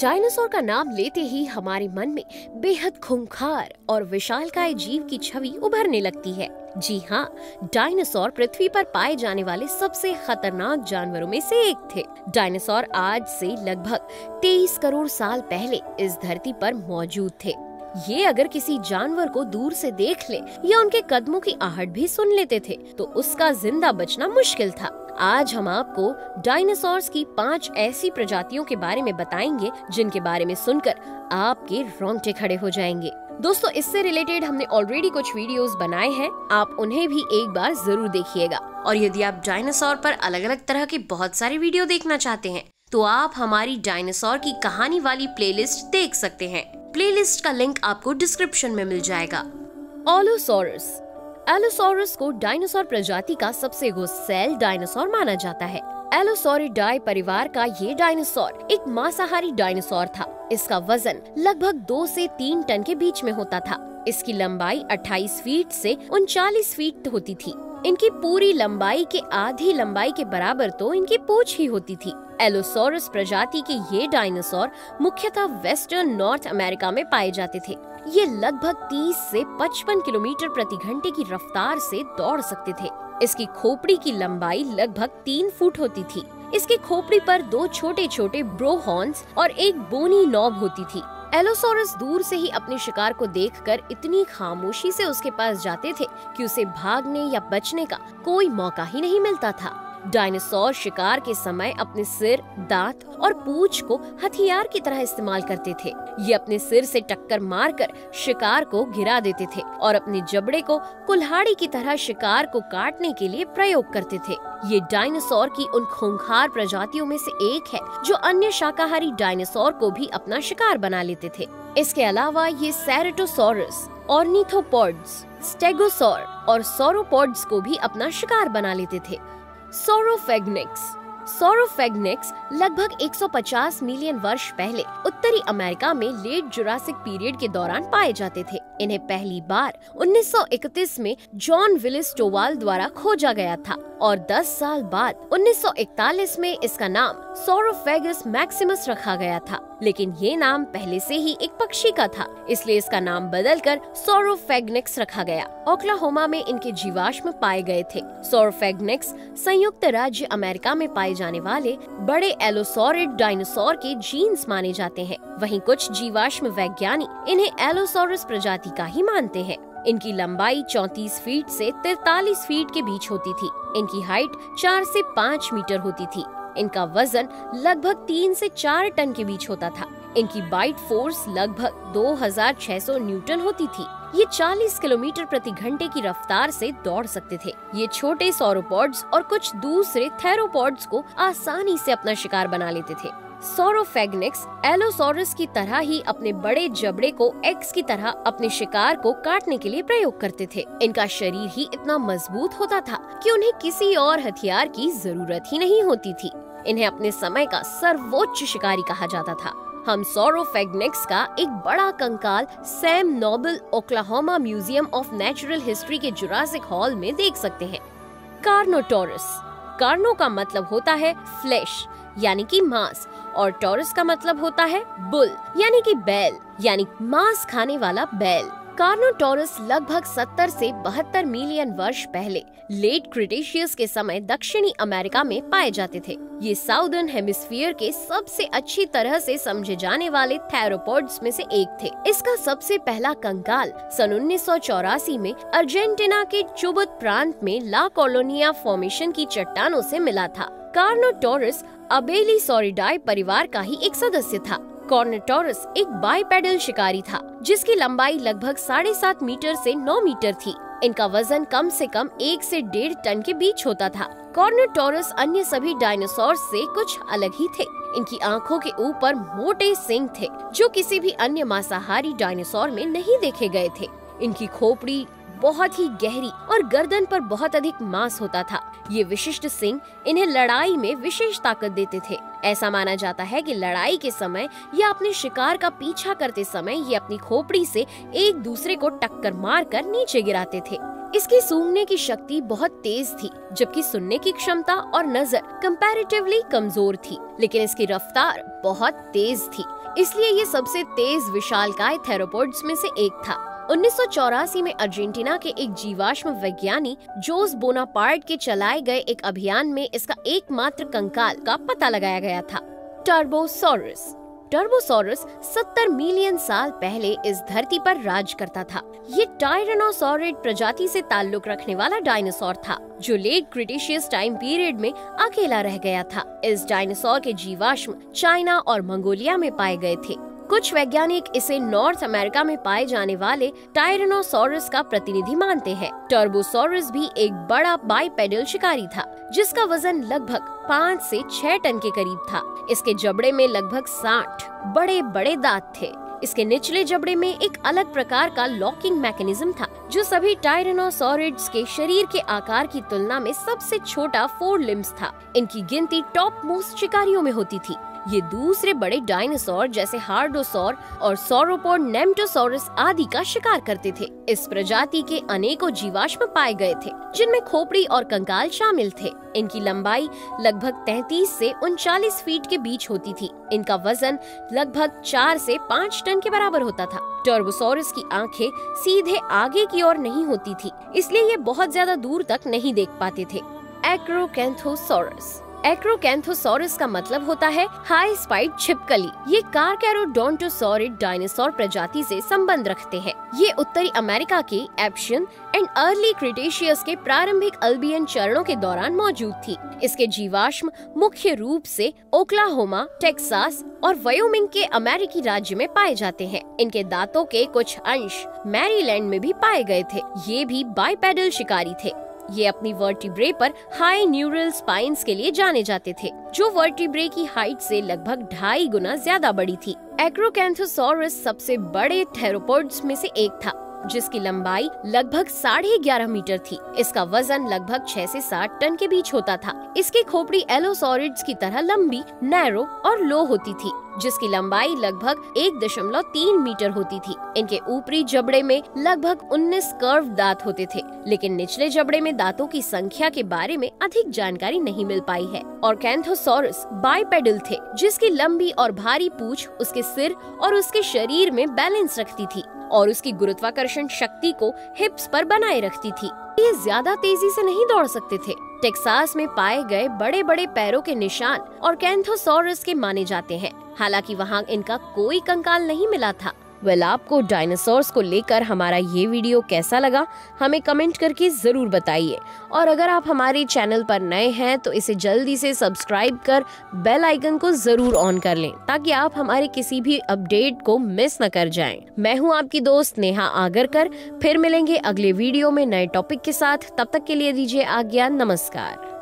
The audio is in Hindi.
डायनासोर का नाम लेते ही हमारे मन में बेहद खूंखार और विशालकाय जीव की छवि उभरने लगती है। जी हाँ, डायनासोर पृथ्वी पर पाए जाने वाले सबसे खतरनाक जानवरों में से एक थे। डायनासोर आज से लगभग 23 करोड़ साल पहले इस धरती पर मौजूद थे। ये अगर किसी जानवर को दूर से देख ले या उनके कदमों की आहट भी सुन लेते थे तो उसका जिंदा बचना मुश्किल था। आज हम आपको डायनासोर्स की 5 ऐसी प्रजातियों के बारे में बताएंगे जिनके बारे में सुनकर आपके रोंगटे खड़े हो जाएंगे। दोस्तों, इससे रिलेटेड हमने ऑलरेडी कुछ वीडियोस बनाए हैं, आप उन्हें भी एक बार जरूर देखिएगा। और यदि आप डायनासोर पर अलग अलग तरह के बहुत सारे वीडियो देखना चाहते हैं तो आप हमारी डायनासोर की कहानी वाली प्लेलिस्ट देख सकते हैं। प्लेलिस्ट का लिंक आपको डिस्क्रिप्शन में मिल जाएगा। एलोसोरस। एलोसोरस को डायनासोर प्रजाति का सबसे गुस्सैल डायनासोर माना जाता है। एलोसोरिडाई परिवार का ये डायनासोर एक मांसाहारी डायनासोर था। इसका वजन लगभग 2 से 3 टन के बीच में होता था। इसकी लंबाई 28 फीट से 39 फीट होती थी। इनकी पूरी लंबाई के आधी लंबाई के बराबर तो इनकी पूंछ ही होती थी। एलोसोरस प्रजाति के ये डायनासोर मुख्यतः वेस्टर्न नॉर्थ अमेरिका में पाए जाते थे। ये लगभग 30 से 55 किलोमीटर प्रति घंटे की रफ्तार से दौड़ सकते थे। इसकी खोपड़ी की लंबाई लगभग 3 फुट होती थी। इसकी खोपड़ी पर 2 छोटे छोटे ब्रो हॉर्न्स और एक बोनी नॉब होती थी। एलोसोरस दूर से ही अपने शिकार को देखकर इतनी खामोशी से उसके पास जाते थे कि उसे भागने या बचने का कोई मौका ही नहीं मिलता था। डायनासोर शिकार के समय अपने सिर, दांत और पूंछ को हथियार की तरह इस्तेमाल करते थे। ये अपने सिर से टक्कर मारकर शिकार को गिरा देते थे और अपने जबड़े को कुल्हाड़ी की तरह शिकार को काटने के लिए प्रयोग करते थे। ये डायनासोर की उन खूंखार प्रजातियों में से एक है जो अन्य शाकाहारी डायनासोर को भी अपना शिकार बना लेते थे। इसके अलावा ये सेरेटोसोरस, ऑर्निथोपोड्स, स्टेगोसोर और सोरोपोड्स को भी अपना शिकार बना लेते थे। सोरोफेगनिक्स। सोरोफेगनिक्स लगभग 150 मिलियन वर्ष पहले उत्तरी अमेरिका में लेट जुरासिक पीरियड के दौरान पाए जाते थे। इन्हें पहली बार 1931 में जॉन विलिस टोवाल द्वारा खोजा गया था और 10 साल बाद 1941 में इसका नाम सोरोफेगस मैक्सिमस रखा गया था। लेकिन ये नाम पहले से ही एक पक्षी का था, इसलिए इसका नाम बदलकर सोरोफेगनिक्स रखा गया। ओक्लाहोमा में इनके जीवाश्म पाए गए थे। सोरोफेगनिक्स संयुक्त राज्य अमेरिका में पाए जाने वाले बड़े एलोसोरिड डायनासोर के जीन्स माने जाते हैं। वहीं कुछ जीवाश्म वैज्ञानिक इन्हें एलोसोरस प्रजाति का ही मानते हैं। इनकी लंबाई 34 फीट से 43 फीट के बीच होती थी। इनकी हाइट 4 से 5 मीटर होती थी। इनका वजन लगभग 3 से 4 टन के बीच होता था। इनकी बाइट फोर्स लगभग 2600 न्यूटन होती थी। ये 40 किलोमीटर प्रति घंटे की रफ्तार से दौड़ सकते थे। ये छोटे सोरोपोड्स और कुछ दूसरे थेरोपोड्स को आसानी से अपना शिकार बना लेते थे। सोरोफेगनिक्स एलोसोरस की तरह ही अपने बड़े जबड़े को एक्स की तरह अपने शिकार को काटने के लिए प्रयोग करते थे। इनका शरीर ही इतना मजबूत होता था कि उन्हें किसी और हथियार की जरूरत ही नहीं होती थी। इन्हें अपने समय का सर्वोच्च शिकारी कहा जाता था। हम सोरोफेगनिक्स का एक बड़ा कंकाल Sam Noble Oklahoma Museum of Natural History के जुरासिक हॉल में देख सकते हैं। कार्नोटोरस। कार्नो का मतलब होता है फ्लेश यानी कि मांस और टॉरस का मतलब होता है बुल यानी कि बैल यानी मांस खाने वाला बैल। कार्नोटोरस लगभग 70 से 72 मिलियन वर्ष पहले लेट क्रिटेशियस के समय दक्षिणी अमेरिका में पाए जाते थे। ये साउदर्न हेमिस्फीयर के सबसे अच्छी तरह से समझे जाने वाले थेरोपोड्स में से एक थे। इसका सबसे पहला कंकाल सन 1984 में अर्जेंटीना के चुबुत प्रांत में ला कॉलोनिया फॉर्मेशन की चट्टानों से मिला था। कार्नोटोरस अबेलिसोरिडाई परिवार का ही एक सदस्य था। कार्नोटोरस एक बाइपेडल शिकारी था जिसकी लंबाई लगभग 7.5 मीटर से 9 मीटर थी। इनका वजन कम से कम 1 से 1.5 टन के बीच होता था। कार्नोटोरस अन्य सभी डायनासोर से कुछ अलग ही थे। इनकी आंखों के ऊपर मोटे सींग थे जो किसी भी अन्य मांसाहारी डायनासोर में नहीं देखे गए थे। इनकी खोपड़ी बहुत ही गहरी और गर्दन पर बहुत अधिक मांस होता था। ये विशिष्ट सींग इन्हें लड़ाई में विशेष ताकत देते थे। ऐसा माना जाता है कि लड़ाई के समय या अपने शिकार का पीछा करते समय ये अपनी खोपड़ी से एक दूसरे को टक्कर मारकर नीचे गिराते थे। इसकी सूंघने की शक्ति बहुत तेज थी, जबकि सुनने की क्षमता और नजर कंपैरेटिवली कमजोर थी, लेकिन इसकी रफ्तार बहुत तेज थी, इसलिए ये सबसे तेज विशालकाय थेरोपोड्स में से एक था। 1984 में अर्जेंटीना के एक जीवाश्म वैज्ञानी जोस बोनापार्ट के चलाए गए एक अभियान में इसका एकमात्र कंकाल का पता लगाया गया था, टर्बोसॉरस। टर्बोसॉरस 70 मिलियन साल पहले इस धरती पर राज करता था। ये टायरेनोसॉरिड प्रजाति से ताल्लुक रखने वाला डायनासोर था, जो लेट क्रिटेशियस टाइम पीरियड में अकेला रह गया था। इस डायनासोर के जीवाश्म चाइना और मंगोलिया में पाए गए थे। कुछ वैज्ञानिक इसे नॉर्थ अमेरिका में पाए जाने वाले टायरेनोसॉरस का प्रतिनिधि मानते हैं। टर्बोसॉरस भी एक बड़ा बाइपेडल शिकारी था, जिसका वजन लगभग 5 से 6 टन के करीब था। इसके जबड़े में लगभग 60 बड़े बड़े दांत थे। इसके निचले जबड़े में एक अलग प्रकार का लॉकिंग मैकेनिज्म था, जो सभी टायरेनोसॉरिड्स के शरीर के आकार की तुलना में सबसे छोटा 4 लिम्स था। इनकी गिनती टॉप मोस्ट शिकारियों में होती थी। ये दूसरे बड़े डायनासोर जैसे हार्डोसौर और सौरोपोड नेम्टोसॉरस आदि का शिकार करते थे। इस प्रजाति के अनेकों जीवाश्म पाए गए थे, जिनमें खोपड़ी और कंकाल शामिल थे। इनकी लंबाई लगभग 33 से 39 फीट के बीच होती थी। इनका वजन लगभग 4 से 5 टन के बराबर होता था। टर्बोसॉरस की आंखें सीधे आगे की ओर नहीं होती थी, इसलिए ये बहुत ज्यादा दूर तक नहीं देख पाते थे। एक्रोकैंथोसॉरस। एक्रोकैंथोसॉरस का मतलब होता है हाई स्पाइड छिपकली। ये कार्कैरोडोंटोसॉरिड डायनासोर प्रजाति से संबंध रखते हैं। ये उत्तरी अमेरिका के एप्शियन एंड अर्ली क्रिटेशियस के प्रारंभिक अल्बियन चरणों के दौरान मौजूद थी। इसके जीवाश्म मुख्य रूप से ओक्लाहोमा, टेक्सास और वायोमिंग के अमेरिकी राज्य में पाए जाते हैं। इनके दांतों के कुछ अंश मैरीलैंड में भी पाए गए थे। ये भी बाइपेडल शिकारी थे। ये अपनी वर्टिब्रे पर हाई न्यूरल स्पाइन्स के लिए जाने जाते थे, जो वर्टिब्रे की हाइट से लगभग 2.5 गुना ज्यादा बड़ी थी। एक्रोकैंथोसॉरस सबसे बड़े थेरोपोड्स में से एक था, जिसकी लंबाई लगभग 11.5 मीटर थी। इसका वजन लगभग 6 से 7 टन के बीच होता था। इसकी खोपड़ी एलोसॉरिड्स की तरह लंबी, नैरो और लो होती थी, जिसकी लंबाई लगभग 1.3 मीटर होती थी। इनके ऊपरी जबड़े में लगभग 19 कर्व दांत होते थे, लेकिन निचले जबड़े में दांतों की संख्या के बारे में अधिक जानकारी नहीं मिल पाई है। और कैंथोसॉरस बाइपेडल थे, जिसकी लंबी और भारी पूंछ उसके सिर और उसके शरीर में बैलेंस रखती थी और उसकी गुरुत्वाकर्षण शक्ति को हिप्स पर बनाए रखती थी। ये ज्यादा तेजी से नहीं दौड़ सकते थे। टेक्सास में पाए गए बड़े बड़े पैरों के निशान और कैंथोसॉरस के माने जाते हैं, हालांकि वहाँ इनका कोई कंकाल नहीं मिला था। आपको डायनासोर्स को लेकर हमारा ये वीडियो कैसा लगा, हमें कमेंट करके जरूर बताइए। और अगर आप हमारे चैनल पर नए हैं तो इसे जल्दी से सब्सक्राइब कर बेल आइकन को जरूर ऑन कर लें, ताकि आप हमारे किसी भी अपडेट को मिस न कर जाएं। मैं हूं आपकी दोस्त नेहा आगरकर। फिर मिलेंगे अगले वीडियो में नए टॉपिक के साथ। तब तक के लिए दीजिए आज्ञा। नमस्कार।